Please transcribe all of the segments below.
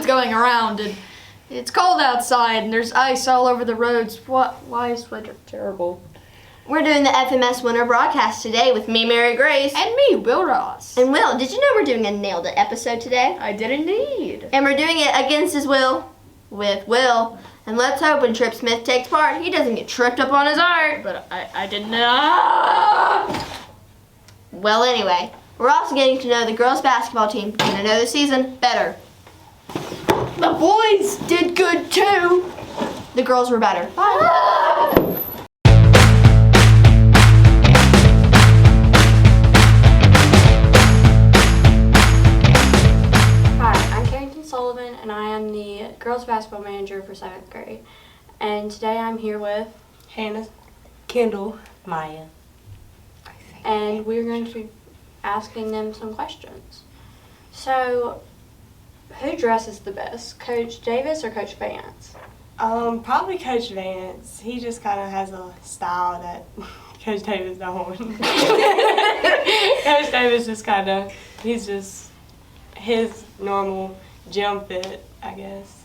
rumors going around, and it's cold outside, and there's ice all over the roads. Why is winter terrible? We're doing the FMS Winter Broadcast today with me, Mary Grace. And me, Will Ross. And Will, did you know we're doing a Nailed It episode today? I did indeed. And we're doing it against his will, with Will. And let's hope when Trip Smith takes part, he doesn't get tripped up on his art. But I didn't know. Well, anyway, we're also getting to know the girls' basketball team, getting to know the season better. The boys did good too. The girls were better. Bye. Sullivan, and I am the girls basketball manager for 7th grade. And today I'm here with Hannah, Kendall, Maya. And we're going to be asking them some questions. So, who dresses the best, Coach Davis or Coach Vance? Probably Coach Vance. He just kind of has a style that Coach Davis don't. Coach Davis just kind of, he's just his normal gym fit, I guess.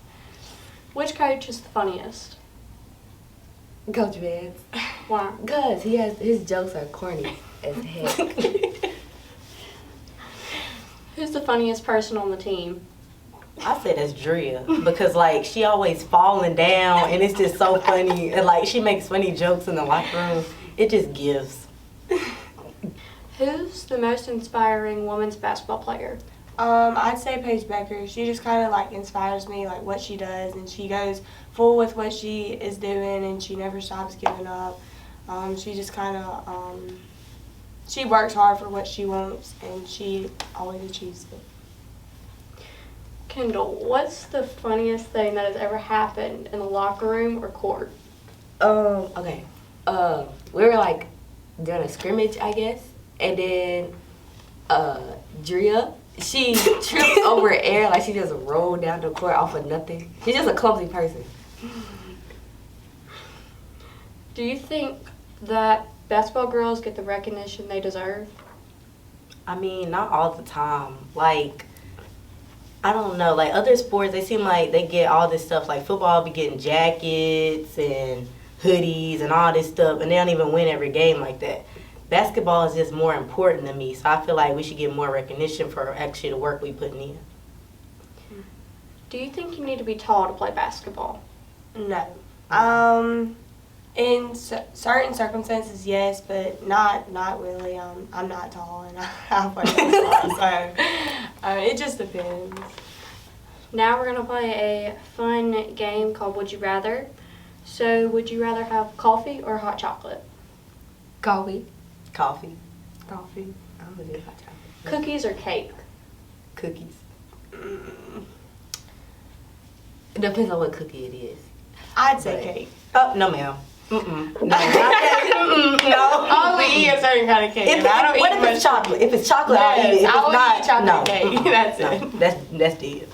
Which coach is the funniest? Coach Vance. Why? Because his jokes are corny as heck. Who's the funniest person on the team? I say that's Drea because like she always falling down and it's just so funny and like she makes funny jokes in the locker room. It just gives. Who's the most inspiring women's basketball player? I'd say Paige Becker. She just kind of like inspires me, like what she does, and she goes full with what she is doing, and she never stops giving up. She just kind of, she works hard for what she wants, and she always achieves it. Kendall, what's the funniest thing that has ever happened in the locker room or court? Okay. We were like doing a scrimmage, I guess, and then Drea, she tripped over air, like she just rolled down the court off of nothing. She's just a clumsy person. Do you think that basketball girls get the recognition they deserve? I mean, not all the time. Like, I don't know. Like other sports, they seem like they get all this stuff. Like football be getting jackets and hoodies and all this stuff, and they don't even win every game like that. Basketball is just more important to me, so I feel like we should get more recognition for actually the work we putting in. Do you think you need to be tall to play basketball? No. In certain circumstances, yes, but not really. I'm not tall, and I play basketball, so it just depends. Now we're gonna play a fun game called Would You Rather. So, would you rather have coffee or hot chocolate? Coffee. Coffee. Coffee. I'm gonna do hot chocolate. Cookies or cake? Cookies. It depends on what cookie it is. I'd say cake. Oh, no ma'am. Mm-mm. No, not cake. No. I only eat a certain kind of cake. What if it's chocolate? If it's chocolate, I'll eat it. If I will it's eat chocolate not, cake. That's it. That's dead.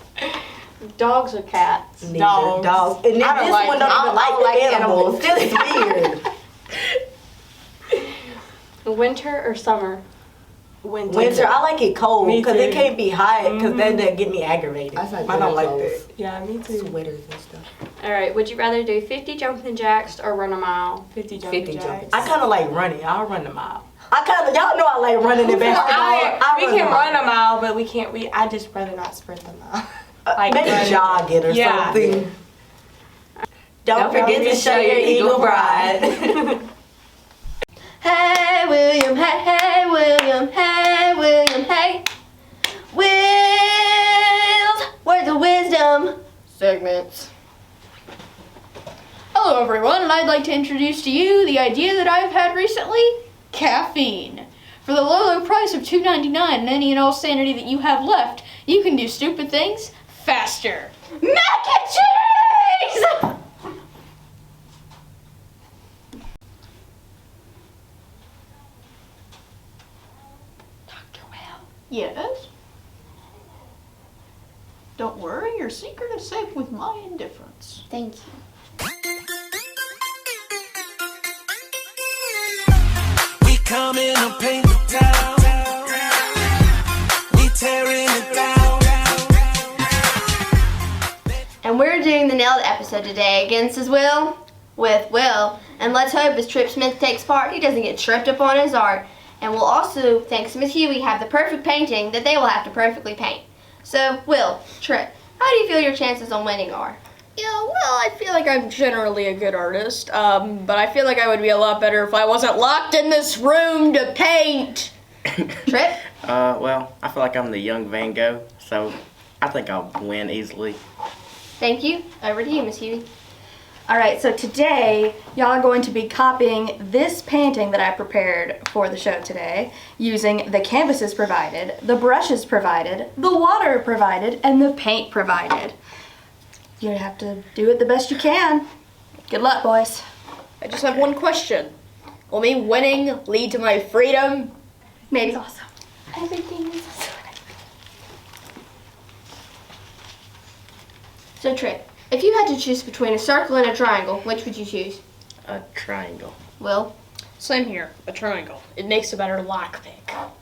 Dogs or cats? Neither. Dogs. And then I don't this like one don't even like animals. This is weird. Winter or summer? Winter. I like it cold Me because too. it can't be hot because that get me aggravated. I don't like that. Yeah, me too. Sweaters and stuff. All right. Would you rather do 50 jumping jacks or run a mile? 50 jumping jacks. I kind of like running. I'll run the mile. Y'all know I like running in basketball. We can run a mile, but we can't. I just rather not sprint the mile. Like maybe jog it or something. Don't forget to show your eagle bride. Hey, William, hey, William, hey, William, hey. Wills, words of wisdom segments. Hello everyone, and I'd like to introduce to you the idea that I've had recently, caffeine. For the low price of $2.99 and any and all sanity that you have left, you can do stupid things faster. Mac and cheese! Dr. Will. Yes? Don't worry, your secret is safe with my indifference. Thank you. We come in and paint the town. We tearing it down. doing the nailed episode today against his will, with Will. And let's hope as Trip Smith takes part, he doesn't get tripped up on his art. And we'll also, thanks to Miss Huey, have the perfect painting that they will have to perfectly paint. So, Will, Trip, how do you feel your chances on winning are? Yeah, well, I feel like I'm generally a good artist, but I feel like I would be a lot better if I wasn't locked in this room to paint. Trip? Well, I feel like I'm the young Van Gogh, so I think I'll win easily. Thank you. Over to you, Miss Huey. All right, so today, y'all are going to be copying this painting that I prepared for the show today, using the canvases provided, the brushes provided, the water provided, and the paint provided. You have to do it the best you can. Good luck, boys. I just have one question. Will me winning lead to my freedom? Maybe. Awesome. Everything is so good. So, Trip, if you had to choose between a circle and a triangle, which would you choose? A triangle. Will? Same here, a triangle. It makes a better lockpick.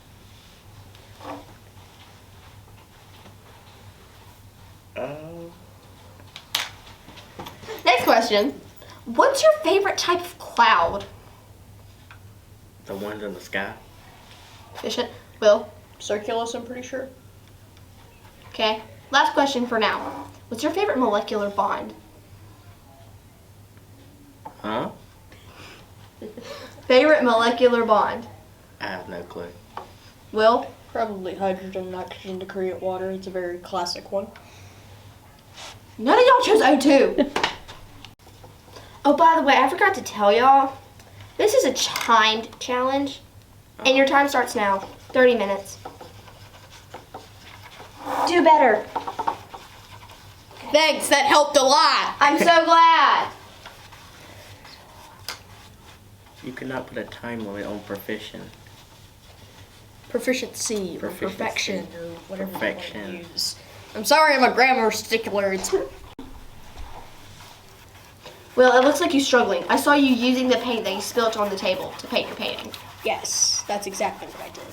Next question. What's your favorite type of cloud? The ones in the sky. Efficient. Will? Circulus, I'm pretty sure. Okay. Last question for now. What's your favorite molecular bond? Huh? Favorite molecular bond? I have no clue. Will? Probably hydrogen and oxygen to create water. It's a very classic one. None of y'all chose O2. Oh, by the way, I forgot to tell y'all. This is a timed challenge. And your time starts now. 30 minutes. Do better. Thanks, that helped a lot. I'm so glad. You cannot put a time limit on proficient. Proficiency, or Proficiency. perfection, or whatever Perfection. you want to use. I'm sorry, I'm a grammar stickler. It's Will, it looks like you're struggling. I saw you using the paint that you spilt on the table to paint your painting. yes, that's exactly what I did.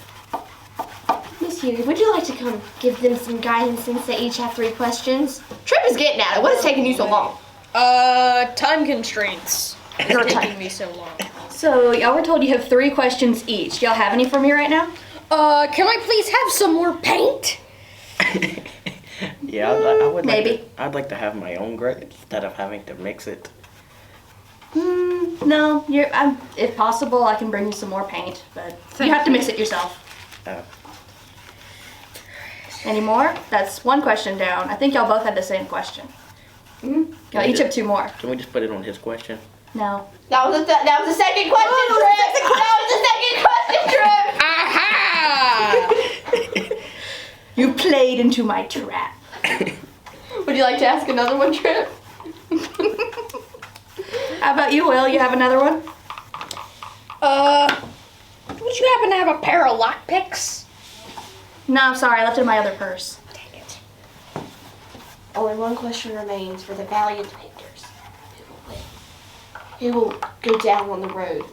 Miss Huey, would you like to come give them some guidance since they each have 3 questions? Trip is getting at it. What is taking you so long? Time constraints. Your It's time. taking me so long. So, y'all were told you have 3 questions each. Y'all have any for me right now? Can I please have some more paint? Yeah, I would maybe. like to, I'd like to have my own grade instead of having to mix it. No. If possible, I can bring you some more paint, but you have to mix it yourself. Oh. Any more? That's 1 question down. I think y'all both had the same question. Y'all each have 2 more. Can we just put it on his question? No. That was the second question, Trip. That was the second question, Trip. Aha! You played into my trap. Would you like to ask another one, Trip? How about you, Will? You have another one? Would you happen to have a pair of lockpicks? No, I'm sorry. I left it in my other purse. Dang it. Only 1 question remains for the valiant painters. Who will go down on the road?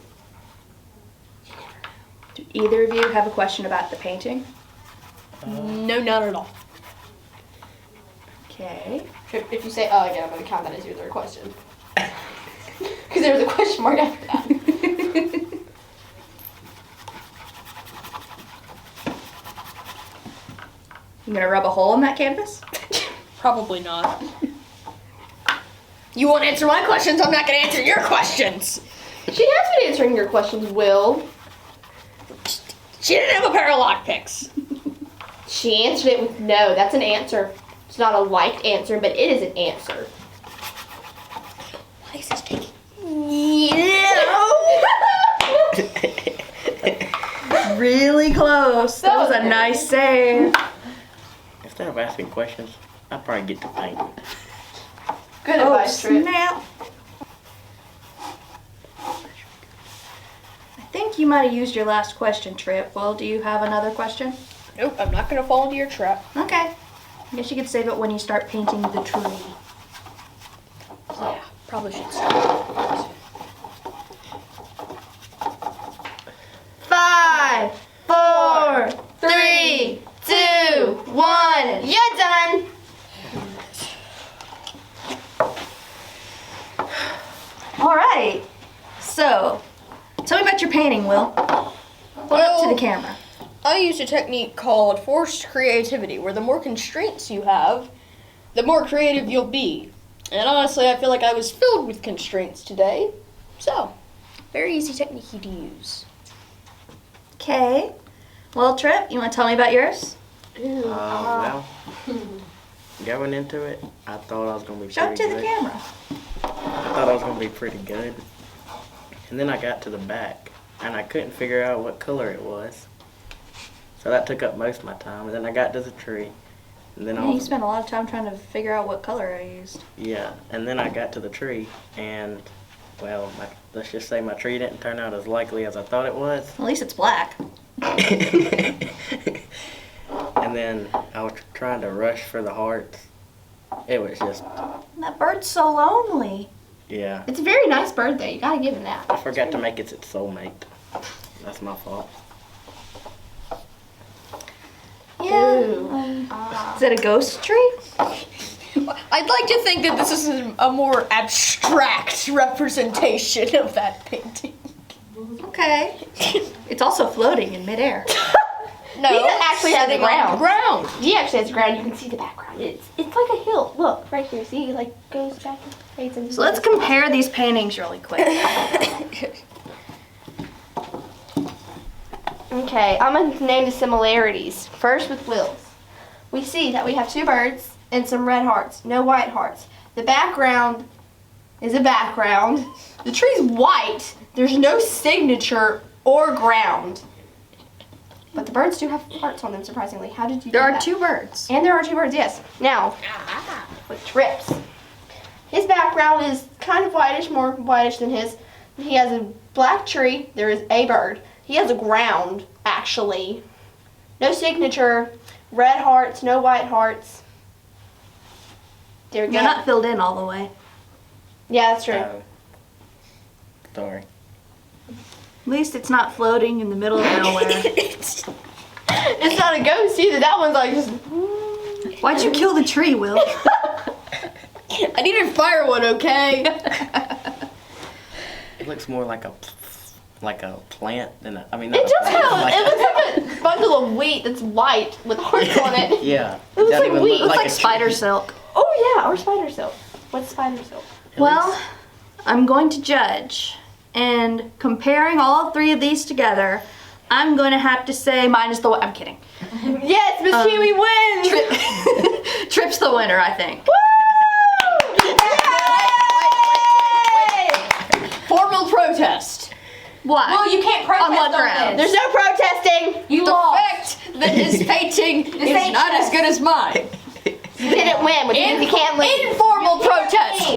Do either of you have a question about the painting? No, not at all. Okay. Trip, if you say, oh, again, I'm going to count that as your 3rd question. Because there was a question mark after that. You gonna rub a hole in that canvas? Probably not. You won't answer my questions, I'm not gonna answer your questions. She has been answering your questions, Will. She didn't have a pair of lockpicks. She answered it with no. That's an answer. It's not a liked answer, but it is an answer. Why is this taking? Really close. That was a nice save. Instead of asking questions, I'd probably get to paint. Good Oh, advice, Trip. snap. I think you might have used your last question, Trip. Well, do you have another question? Nope, I'm not gonna fall into your trap. Okay. I guess you could save it when you start painting the tree. Yeah, probably should start. 5, 4, 3, 2, 1. You're done. All right. So, tell me about your painting, Will. Hold up to the camera. I used a technique called forced creativity, where the more constraints you have, the more creative you'll be. And honestly, I feel like I was filled with constraints today. So, very easy technique to use. Okay. Well, Trip, you want to tell me about yours? Well, going into it, I thought I was going to be Show it pretty to the good. camera. I thought I was going to be pretty good. And then I got to the back, and I couldn't figure out what color it was. So that took up most of my time. And then I got to the tree. And then Yeah, you spent a lot of time trying to figure out what color I used. Yeah, and then I got to the tree, and, well, let's just say my tree didn't turn out as likely as I thought it was. At least it's black. And then I was trying to rush for the hearts. It was just, That bird's so lonely. yeah. It's a very nice bird, though. You gotta give him that. I forgot to make it its soulmate. That's my fault. Yeah. Is it a ghost tree? I'd like to think that this is a more abstract representation of that painting. Okay. It's also floating in midair. No, He actually has the sitting on the ground. He actually has the ground. You can see the background. It's like a hill. Look, right here. See, it like goes back and fades into So let's compare these paintings really quick. Okay, I'm going to name the similarities. First with Will's. We see that we have two birds and some red hearts, no white hearts. The background is a background. The tree's white. There's no signature or ground. But the birds do have hearts on them, surprisingly. How did you There do are that? 2 birds. And there are 2 birds, yes. Now, with Trips. His background is kind of whitish, more whitish than his. He has a black tree. There is a bird. He has a ground, actually. No signature. Red hearts, no white hearts. There we go. You're not filled in all the way. Yeah, that's true. Oh. Sorry. At least it's not floating in the middle of nowhere. It's not a ghost either. That one's like just... Why'd you kill the tree, Will? I needed firewood, okay? It looks more like a plant than a, I mean, It not a just plant, kind of, like it looks like a bundle of wheat that's white with hearts on it. Yeah. It looks doesn't like even wheat. look It looks Like a spider tree. silk. Oh yeah, or spider silk. What's spider silk? Well, I'm going to judge. And comparing all 3 of these together, I'm going to have to say mine is the one. I'm kidding. Yes, Miss Kiwi wins! Trip's the winner, I think. Formal protest. Why? Well, you can't protest On what on ground? this. There's no protesting. You The lost. fact that his painting is ain't not as chess. good as mine. You didn't win, which means you can't leave. Informal protest.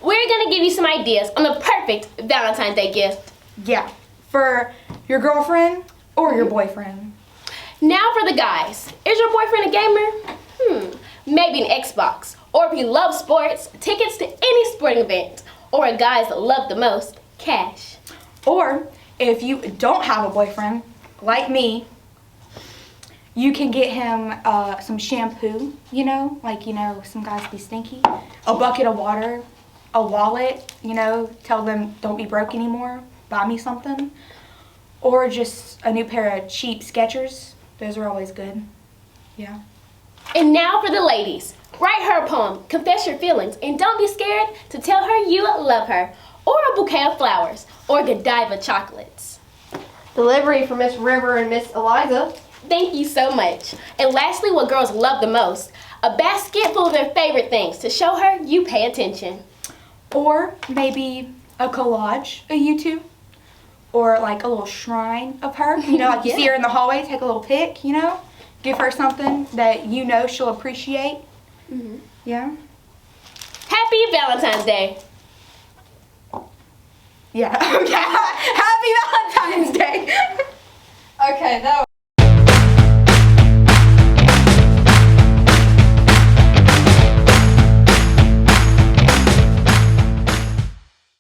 We're gonna give you some ideas on the perfect Valentine's Day gift. Yeah, for your girlfriend or your boyfriend. Now for the guys. Is your boyfriend a gamer? Maybe an Xbox. Or if you love sports, tickets to any sporting event. Or a guy's love the most, cash. Or if you don't have a boyfriend, like me, you can get him some shampoo, some guys be stinky, a bucket of water, a wallet, tell them don't be broke anymore, buy me something. Or just a new pair of cheap Skechers. Those are always good. Yeah. And now for the ladies. Write her a poem, confess your feelings, and don't be scared to tell her you love her. Or a bouquet of flowers, or Godiva chocolates. Delivery for Miss River and Miss Eliza. Thank you so much. And lastly, what girls love the most, a basket full of their favorite things to show her you pay attention. Or maybe a collage of you two. Or like a little shrine of her. Like you see her in the hallway, take a little pic, Give her something that she'll appreciate. Yeah. Happy Valentine's Day. Yeah. Okay. Happy Valentine's Day. Okay, that